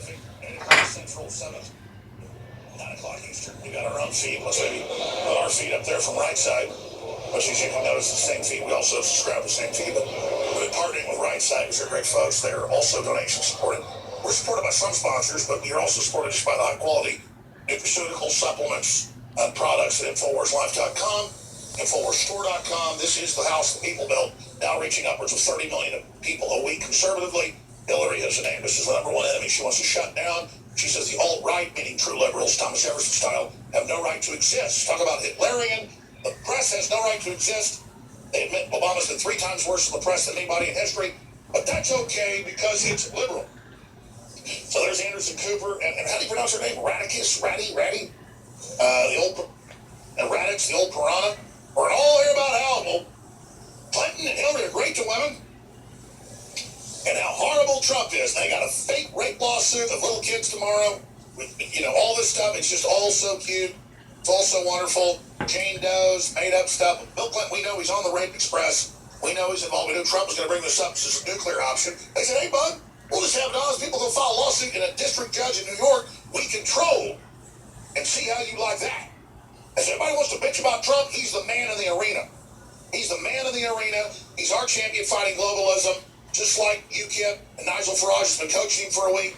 Pacific, 8 Central, 7, 9 o'clock Eastern. We got our own feed. Let's maybe put our feed up there from right side. Which as you can notice, the same feed. We also subscribe to the same feed, but we've been partnering with Right Side, because they're great folks. They're also donation supported. We're supported by some sponsors, but we are also supported just by the high quality nutraceutical supplements and products at InfoWarsLife.com, InfoWarsStore.com. This is the house the people built, now reaching upwards of 30 million people a week conservatively. Hillary has a name. This is the number one enemy she wants to shut down. She says the alt-right, meaning true liberals, Thomas Jefferson style, have no right to exist. Talk about Hitlerian. The press has no right to exist. They admit Obama's been 3 times worse in the press than anybody in history, but that's okay because it's liberal. So there's Anderson Cooper, and how do you pronounce her name? Radicus? Ratty? The old Radix, the old piranha. We're all here about how Clinton and Hillary are great to women, and how horrible Trump is. They got a fake rape lawsuit of little kids tomorrow. With, all this stuff. It's just all so cute. It's all so wonderful. Jane Doe's made up stuff. Bill Clinton, we know he's on the Rape Express. We know he's involved. We knew Trump was going to bring this up as a nuclear option. They said, hey, bud, we'll just have honest people go file a lawsuit in a district judge in New York we control and see how you like that. If anybody wants to bitch about Trump, he's the man in the arena. He's the man in the arena. He's our champion fighting globalism, just like UKIP and Nigel Farage has been coaching him for a week.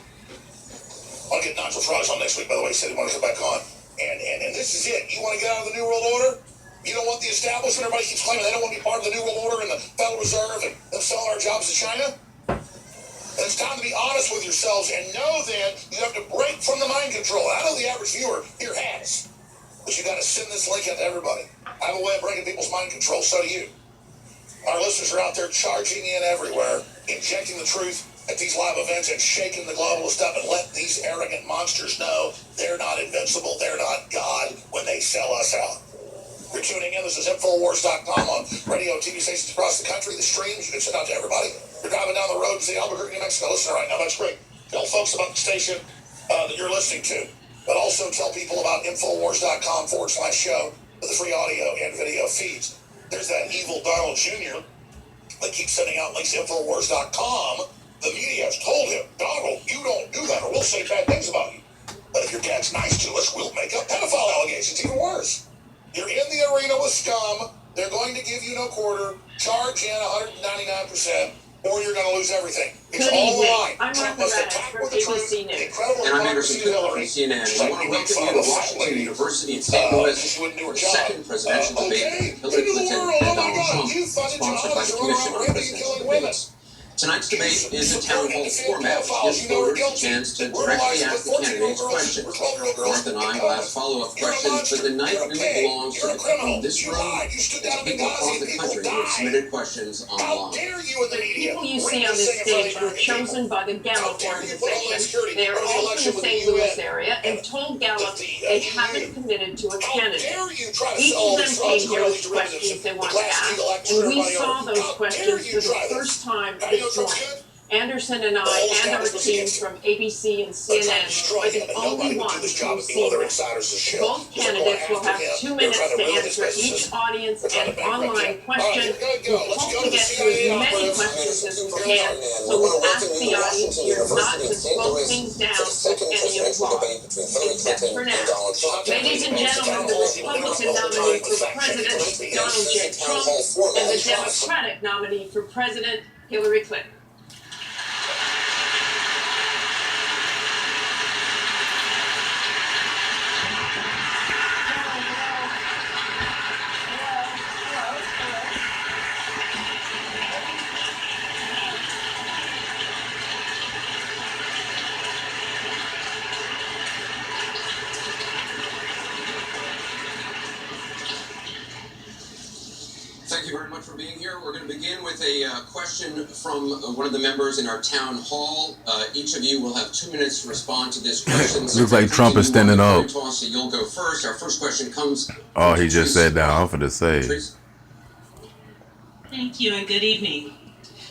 I'll get Nigel Farage on next week, by the way. He said he wanted to come back on. And this is it. You want to get out of the New World Order? You don't want the establishment? Everybody keeps claiming they don't want to be part of the New World Order and the Federal Reserve and them selling our jobs to China. And it's time to be honest with yourselves and know then you have to break from the mind control. I know the average viewer here has, but you got to send this link out to everybody. I have a way of breaking people's mind control. So do you. Our listeners are out there charging in everywhere, injecting the truth at these live events and shaking the globalist up and let these arrogant monsters know they're not invincible, they're not God when they sell us out. You're tuning in. This is Infowars.com on radio and TV stations across the country. The streams, you can send out to everybody. You're driving down the road to see Albuquerque, New Mexico. Listen right now, that's great. Tell folks about the station that you're listening to, but also tell people about Infowars.com/show for the free audio and video feeds. There's that evil Donald Jr. that keeps sending out links to Infowars.com. The media has told him, Donald, you don't do that or we'll say bad things about you. But if your dad's nice to us, we'll make up pedophile allegations. Even worse. You're in the arena with scum. They're going to give you no quarter, charge in 199%, or you're going to lose everything. It's all the line. I'm Trump must attack with the truth. And I'm Anderson Cooper from CNN. I want to welcome you to Washington University in St. Louis, the second presidential debate between Hillary Clinton and Donald Trump, sponsored by the Commission on Presidential Debates. Tonight's debate is a town hall format, which gives voters a chance to directly ask the candidates questions. Martha and I will ask follow-up questions, but the night really belongs to the people in this room and to people across the country who have submitted questions online. The people you see on this stage were chosen by the Gallup organization. They are all from the St. Louis area and told Gallup they haven't committed to a candidate. Each of them came here with questions they wanted to ask, and we saw those questions for the first time this morning. Anderson and I and our teams from ABC and CNN are the only ones who see that. Both candidates will have 2 minutes to answer each audience and online question. We hope to get to as many questions as we can, so we ask the audience here not to slow things down with any applause, except for now. Ladies and gentlemen, the Republican nominee for President, Donald J. Trump, and the Democratic nominee for President, Hillary Clinton. Thank you very much for being here. We're going to begin with a question from one of the members in our town hall. Each of you will have 2 minutes to respond to this question. Looks like Trump is standing up. So you'll go first. Our first question comes. Oh, he just sat down. I'm for to say. Thank you and good evening.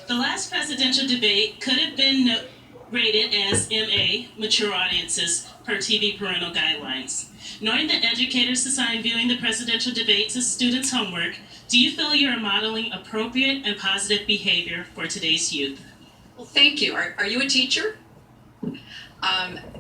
The last presidential debate could have been rated as MA, mature audiences, per TV parental guidelines. Knowing that educators assign viewing the presidential debates as students' homework, do you feel you are modeling appropriate and positive behavior for today's youth? Well, thank you. Are you a teacher?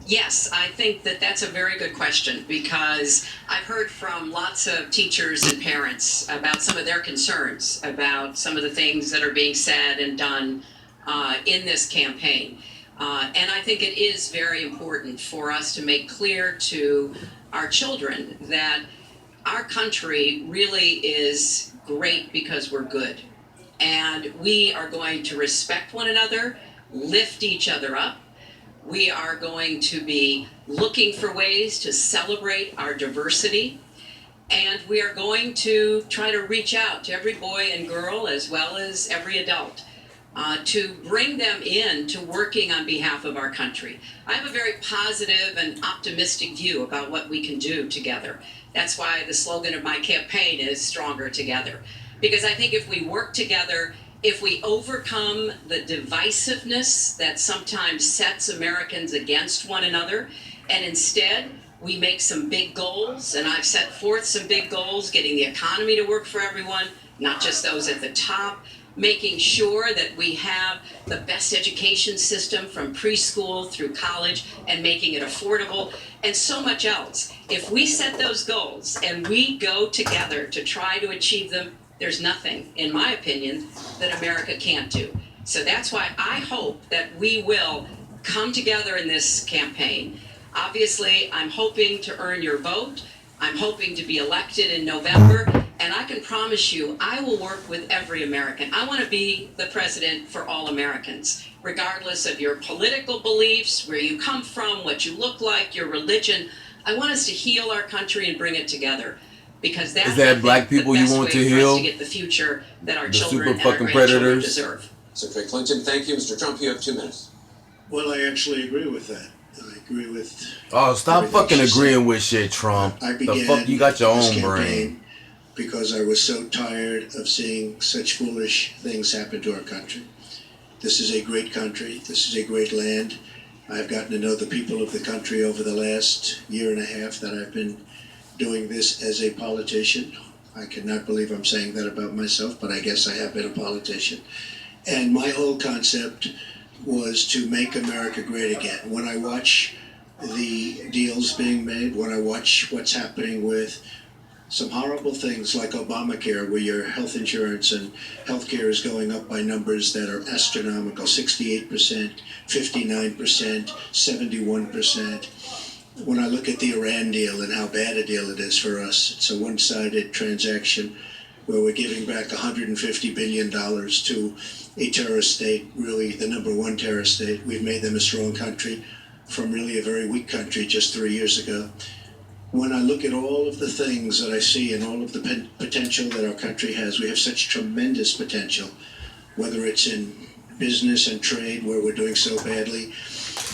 Yes, I think that that's a very good question because I've heard from lots of teachers and parents about some of their concerns about some of the things that are being said and done in this campaign. And I think it is very important for us to make clear to our children that our country really is great because we're good. And we are going to respect one another, lift each other up. We are going to be looking for ways to celebrate our diversity. And we are going to try to reach out to every boy and girl as well as every adult to bring them in to working on behalf of our country. I have a very positive and optimistic view about what we can do together. That's why the slogan of my campaign is Stronger Together. Because I think if we work together, if we overcome the divisiveness that sometimes sets Americans against one another, and instead we make some big goals, and I've set forth some big goals, getting the economy to work for everyone, not just those at the top, making sure that we have the best education system from preschool through college and making it affordable, and so much else. If we set those goals and we go together to try to achieve them, there's nothing, in my opinion, that America can't do. So that's why I hope that we will come together in this campaign. Obviously, I'm hoping to earn your vote. I'm hoping to be elected in November. And I can promise you, I will work with every American. I want to be the president for all Americans, regardless of your political beliefs, where you come from, what you look like, your religion. I want us to heal our country and bring it together. Because that's black people you want to heal? To get the future that our The children super and our fucking grandchildren predators? deserve. Secretary Clinton, thank you. Mr. Trump, you have 2 minutes. Well, I actually agree with that. I agree with. Oh, stop everything fucking she said. agreeing with shit, Trump. I The began fuck, you got your this own campaign brain. because I was so tired of seeing such foolish things happen to our country. This is a great country. This is a great land. I've gotten to know the people of the country over the last year and a half that I've been doing this as a politician. I cannot believe I'm saying that about myself, but I guess I have been a politician. And my whole concept was to make America great again. When I watch the deals being made, when I watch what's happening with some horrible things like Obamacare, where your health insurance and health care is going up by numbers that are astronomical, 68%, 59%, 71%. When I look at the Iran deal and how bad a deal it is for us, it's a one-sided transaction where we're giving back $150 billion to a terrorist state, really the number one terrorist state. We've made them a strong country from really a very weak country just 3 years ago. When I look at all of the things that I see and all of the potential that our country has, we have such tremendous potential, whether it's in business and trade, where we're doing so badly.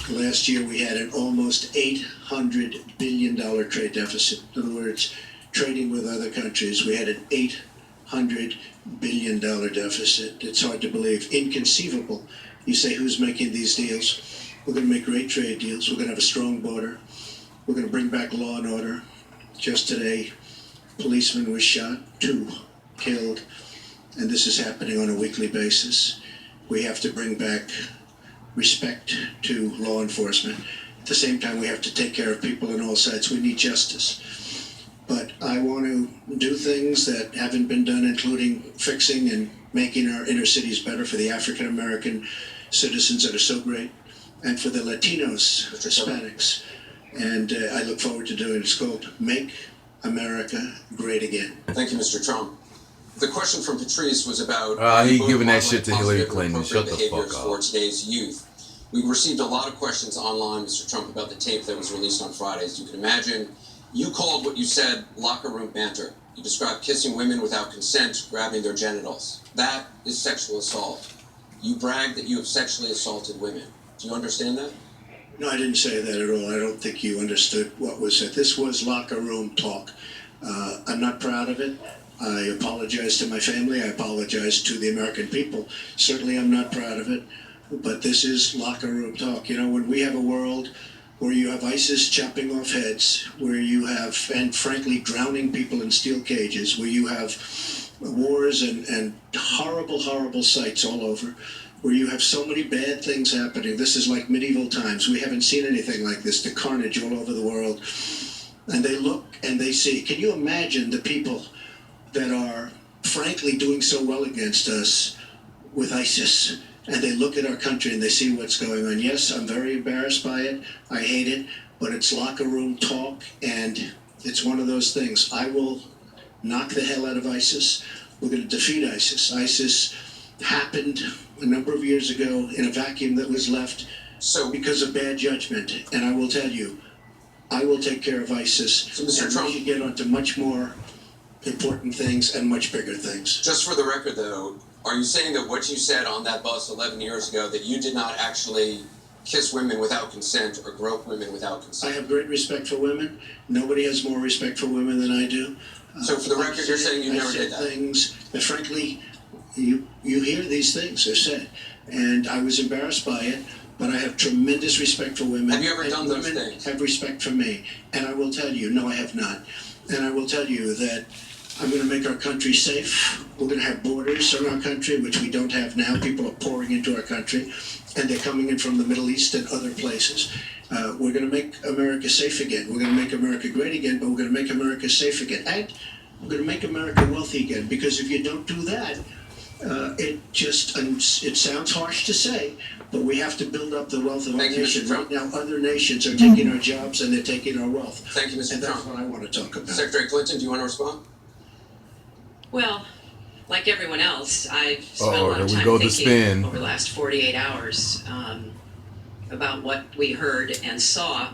Last year we had an almost $800 billion trade deficit. In other words, trading with other countries, we had an $800 billion deficit. It's hard to believe, inconceivable. You say, who's making these deals? We're going to make great trade deals. We're going to have a strong border. We're going to bring back law and order. Just today, a policeman was shot, 2 killed, and this is happening on a weekly basis. We have to bring back respect to law enforcement. At the same time, we have to take care of people on all sides. We need justice. But I want to do things that haven't been done, including fixing and making our inner cities better for the African American citizens that are so great, and for the Latinos, Hispanics. And I look forward to doing it. It's called Make America Great Again. Thank you, Mr. Trump. The question from Patrice was about he giving that shit to Hillary Clinton. Shut the fuck up. For today's youth. We received a lot of questions online, Mr. Trump, about the tape that was released on Friday. As you can imagine, you called what you said locker room banter. You described kissing women without consent, grabbing their genitals. That is sexual assault. You bragged that you have sexually assaulted women. Do you understand that? No, I didn't say that at all. I don't think you understood what was said. This was locker room talk. I'm not proud of it. I apologize to my family. I apologize to the American people. Certainly I'm not proud of it. But this is locker room talk. You know, when we have a world where you have ISIS chopping off heads, where you have, and frankly, drowning people in steel cages, where you have wars and horrible, horrible sights all over, where you have so many bad things happening. This is like medieval times. We haven't seen anything like this, the carnage all over the world. And they look and they see. Can you imagine the people that are frankly doing so well against us with ISIS? And they look at our country and they see what's going on. Yes, I'm very embarrassed by it. I hate it, but it's locker room talk, and it's one of those things. I will knock the hell out of ISIS. We're going to defeat ISIS. ISIS happened a number of years ago in a vacuum that was left because of bad judgment. And I will tell you, I will take care of ISIS. So, Mr. Trump, we should get onto much more important things and much bigger things. Just for the record, though, are you saying that what you said on that bus 11 years ago, that you did not actually kiss women without consent or grope women without consent? I have great respect for women. Nobody has more respect for women than I do. So for the record, you're saying you never did that? I said things that, frankly, you hear these things are said, and I was embarrassed by it. But I have tremendous respect for women. Have you ever done those women things? Have respect for me, and I will tell you, no, I have not. And I will tell you that I'm going to make our country safe. We're going to have borders in our country, which we don't have now. People are pouring into our country, and they're coming in from the Middle East and other places. We're going to make America safe again. We're going to make America great again, but we're going to make America safe again. And we're going to make America wealthy again, because if you don't do that, it sounds harsh to say, but we have to build up the wealth of our nation. Right now, other nations are taking our jobs and they're taking our wealth. Thank you, Mr. And Trump. that's what I want to talk about. Secretary Clinton, do you want to respond? Well, like everyone else, I've spent a lot here of we time go, the thinking spin. over the last 48 hours about what we heard and saw.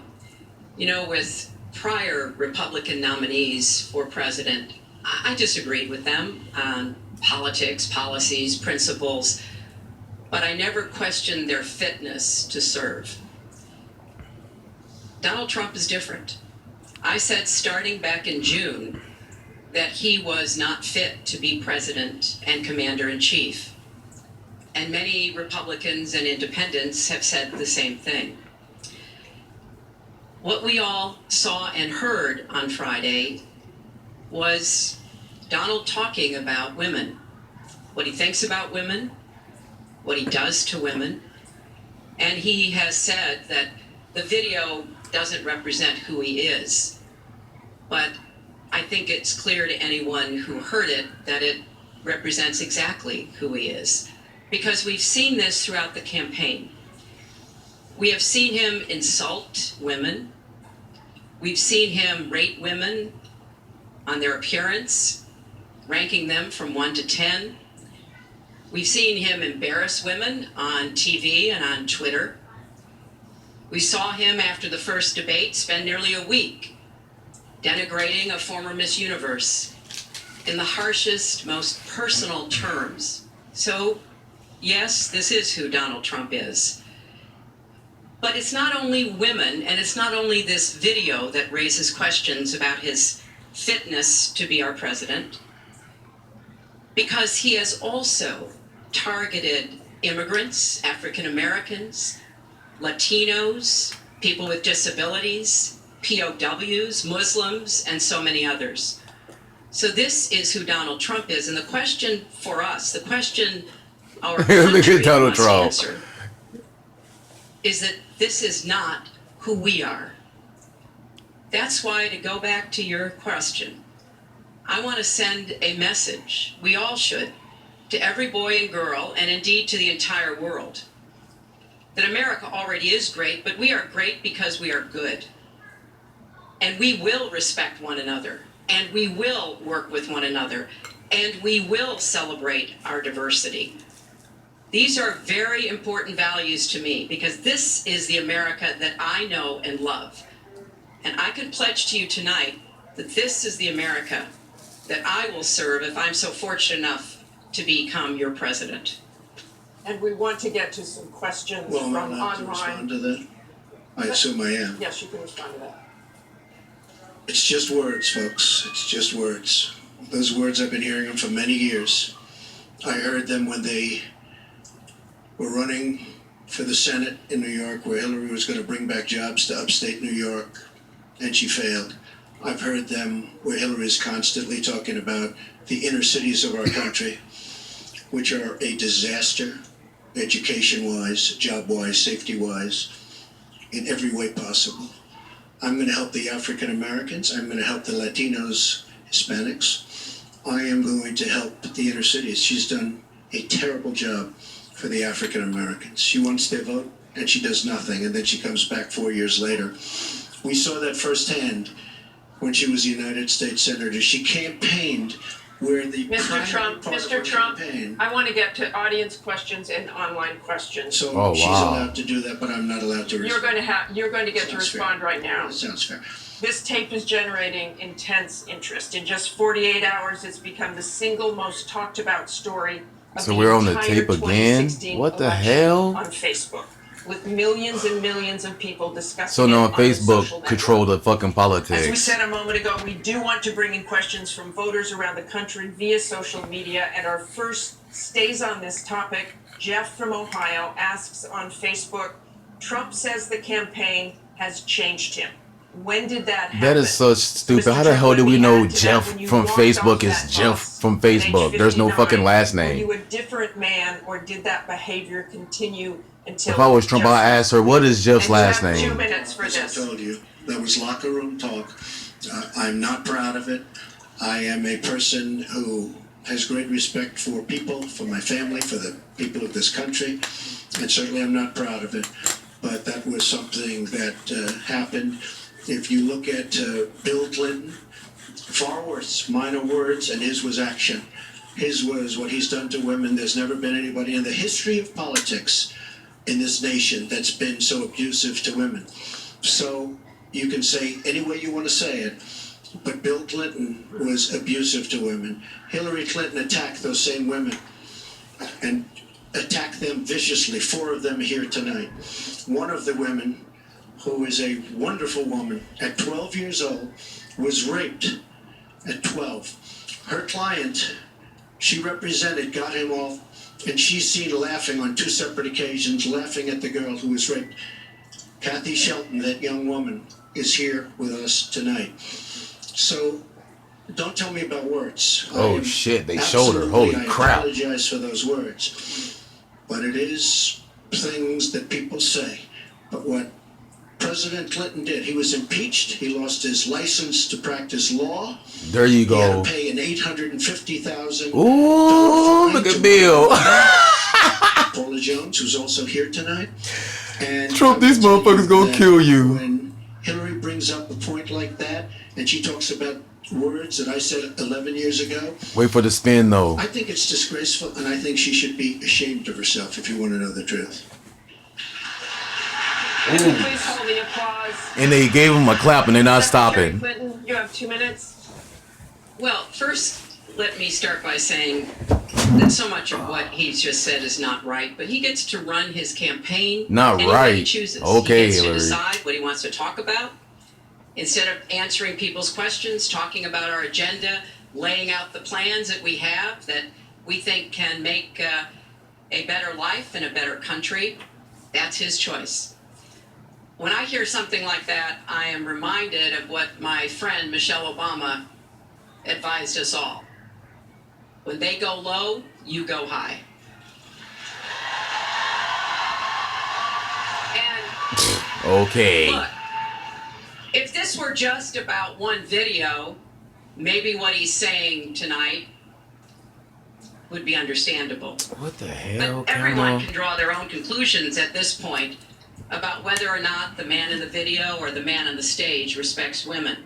You know, with prior Republican nominees for president, I disagreed with them on politics, policies, principles, but I never questioned their fitness to serve. Donald Trump is different. I said starting back in June that he was not fit to be president and commander-in-chief. And many Republicans and independents have said the same thing. What we all saw and heard on Friday was Donald talking about women, what he thinks about women, what he does to women, and he has said that the video doesn't represent who he is, but I think it's clear to anyone who heard it that it represents exactly who he is, because we've seen this throughout the campaign. We have seen him insult women. We've seen him rate women on their appearance, ranking them from 1 to 10. We've seen him embarrass women on TV and on Twitter. We saw him after the first debate spend nearly a week denigrating a former Miss Universe in the harshest, most personal terms. So, yes, this is who Donald Trump is. But it's not only women, and it's not only this video that raises questions about his fitness to be our president, because he has also targeted immigrants, African Americans, Latinos, people with disabilities, POWs, Muslims, and so many others. So this is who Donald Trump is. And the question for us, the question our country must answer, is that this is not who we are. That's why, to go back to your question, I want to send a message, we all should, to every boy and girl, and indeed to the entire world, that America already is great, but we are great because we are good. And we will respect one another, and we will work with one another, and we will celebrate our diversity. These are very important values to me, because this is the America that I know and love. And I can pledge to you tonight that this is the America that I will serve if I'm so fortunate enough to become your president. And we want to get to some questions Well, from I'm allowed to respond online. to that. I assume I am. Yes, you can respond to that. It's just words, folks. It's just words. Those words, I've been hearing them for many years. I heard them when they were running for the Senate in New York, where Hillary was going to bring back jobs to upstate New York, and she failed. I've heard them where Hillary is constantly talking about the inner cities of our country, which are a disaster. education-wise, job-wise, safety-wise, in every way possible. I'm going to help the African Americans. I'm going to help the Latinos, Hispanics. I am going to help the inner cities. She's done a terrible job for the African Americans. She wants their vote and she does nothing, and then she comes back 4 years later. We saw that firsthand when she was a United States Senator. She campaigned where the Mr. Trump, Mr. Trump, campaign. I want to get to audience questions and online questions. So Oh, she's wow. allowed to do that, but I'm not allowed to respond. You're going to get to Sounds fair. respond right now. That sounds fair. This tape is generating intense interest. In just 48 hours, it's become the single most talked about story of So the we're on the entire tape again? 2016 What the election hell? on Facebook, with millions and millions of people discussing So it now on the social Facebook network. control the fucking As we politics. said a moment ago, we do want to bring in questions from voters around the country via social media, and our first stays on this topic. Jeff from Ohio asks on Facebook, Trump says the campaign has changed him. When did that happen? That is so stupid. Mr. How the Trump, hell let do we me know add to that, Jeff when you from walked Facebook off is that Jeff bus, from page Facebook? There's no 59, fucking last Were name. you a different man, or did that behavior continue until If I was Trump, I'd ask her, what is Jeff's And you last have 2 name? minutes for As I this. told you, that was locker room talk. I'm not proud of it. I am a person who has great respect for people, for my family, for the people of this country, and certainly I'm not proud of it. But that was something that happened. If you look at Bill Clinton, far worse, minor words, and his was action. His was what he's done to women. There's never been anybody in the history of politics in this nation that's been so abusive to women. So you can say any way you want to say it, but Bill Clinton was abusive to women. Hillary Clinton attacked those same women and attacked them viciously. 4 of them here tonight. One of the women, who is a wonderful woman, at 12 years old, was raped at 12. Her client, she represented, got him off, and she's seen laughing on 2 separate occasions, laughing at the girl who was raped. Kathy Shelton, that young woman, is here with us tonight. So don't tell me about words. Oh shit, they showed her. Holy I crap. apologize for those words. But it is things that people say. But what President Clinton did, he was impeached. He lost his license to practice law. There you He had go. to pay an $850,000. Ooh, look at Bill. Paula Jones, who's also here tonight. And Trump, these I will tell motherfuckers gonna that kill you. When Hillary brings up a point like that, and she talks about words that I said 11 years ago, Wait for the spin though. I think it's disgraceful, and I think she should be ashamed of herself, if you want to know the truth. Can you please hold the applause? And they gave him a clap and they're not Secretary stopping. Clinton, you have 2 minutes. Well, first, let me start by saying that so much of what he's just said is not right, but he gets to run his campaign Not any way he right. chooses. Okay, he gets Hillary. to decide what he wants to talk about. Instead of answering people's questions, talking about our agenda, laying out the plans that we have that we think can make a better life and a better country, that's his choice. When I hear something like that, I am reminded of what my friend Michelle Obama advised us all. When they go low, you go high. And Okay. look, if this were just about one video, maybe what he's saying tonight would be understandable. What the hell, But everyone Camel? can draw their own conclusions at this point about whether or not the man in the video or the man on the stage respects women.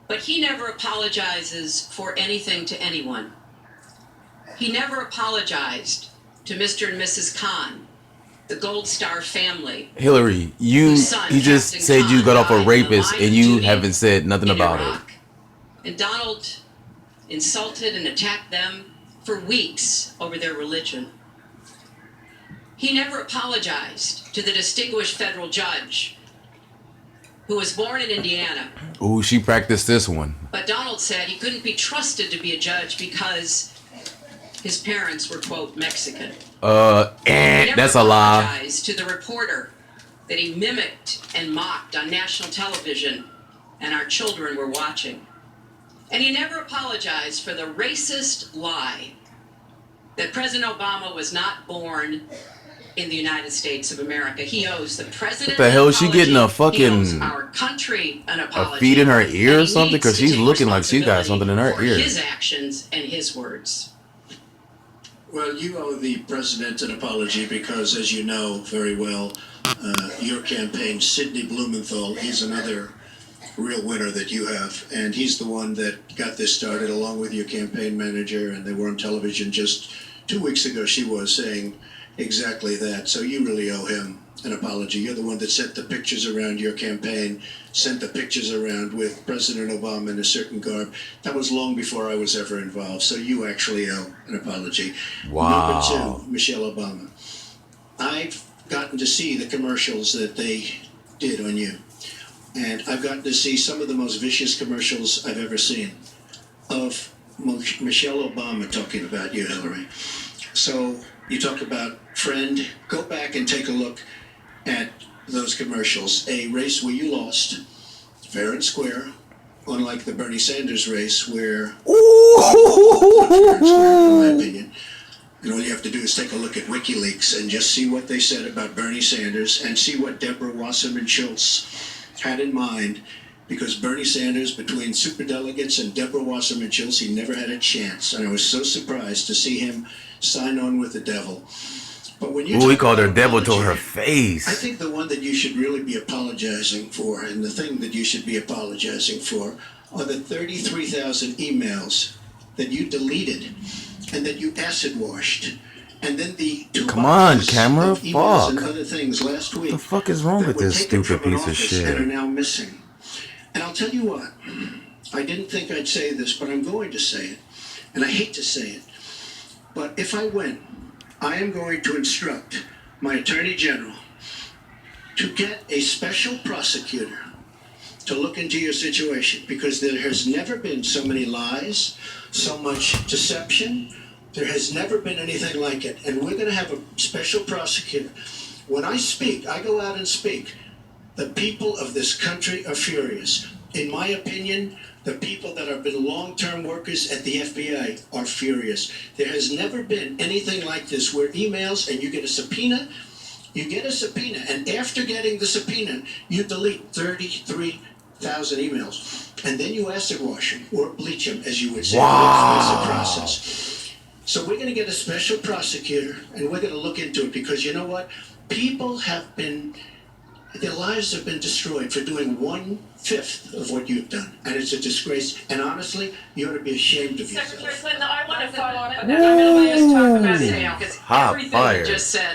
But he never apologizes for anything to anyone. He never apologized to Mr. and Mrs. Khan, the Gold Star family. Hillary, you just said you got off a rapist and you haven't said nothing in about it. Iraq. And Donald insulted and attacked them for weeks over their religion. He never apologized to the distinguished federal judge who was born in Indiana. Ooh, she practiced this one. But Donald said he couldn't be trusted to be a judge because his parents were, quote, Mexican. He never That's a lie. apologized to the reporter that he mimicked and mocked on national television and our children were watching. And he never apologized for the racist lie that President Obama was not born in the United States of America. He owes the president. What the hell an is she getting a apology. He owes fucking our country an a apology. feed in her ear or And he something? needs Because to she's take looking like she got responsibility something in her for ear. his actions and his words. Well, you owe the president an apology because, as you know very well, your campaign, Sidney Blumenthal, he's another real winner that you have. And he's the one that got this started along with your campaign manager. And they were on television just 2 weeks ago. She was saying exactly that. So you really owe him an apology. You're the one that sent the pictures around your campaign, sent the pictures around with President Obama in a certain garb. That was long before I was ever involved. So you actually owe an apology. Wow. Number 2, Michelle Obama. I've gotten to see the commercials that they did on you. And I've gotten to see some of the most vicious commercials I've ever seen of Michelle Obama talking about you, Hillary. So you talk about friend. Go back and take a look at those commercials. A race where you lost, fair and square, unlike the Bernie Sanders race where, not fair and square, in my opinion. And all you have to do is take a look at WikiLeaks and just see what they said about Bernie Sanders and see what Deborah Wasserman Schultz had in mind. Because Bernie Sanders, between superdelegates and Deborah Wasserman Schultz, he never had a chance. And I was so surprised to see him sign on with the devil. But when you Ooh, he talk called her about devil to her apology, face. I think the one that you should really be apologizing for, and the thing that you should be apologizing for, are the 33,000 emails that you deleted and that you acid washed. And then the 2 Come on, boxes camera, of emails and fuck. other things last week What the fuck is wrong that with were this taken stupid from an piece of office and are shit? now missing. And I'll tell you what, I didn't think I'd say this, but I'm going to say it. And I hate to say it. But if I win, I am going to instruct my Attorney General to get a special prosecutor to look into your situation, because there has never been so many lies, so much deception. There has never been anything like it. And we're going to have a special prosecutor. When I speak, I go out and speak. The people of this country are furious. In my opinion, the people that have been long-term workers at the FBI are furious. There has never been anything like this where emails and you get a subpoena, and after getting the subpoena, you delete 33,000 emails. And then you acid wash them or bleach them, as you would say. Wow. That's the process. So we're going to get a special prosecutor, and we're going to look into it, because you know what? People have been... Their lives have been destroyed for doing 1/5 of what you've done. And it's a disgrace. And honestly, you ought to be ashamed of yourself. Secretary Clinton, I want to follow up on that. I'm going to let us talk about it now, because Hot everything fire. you just said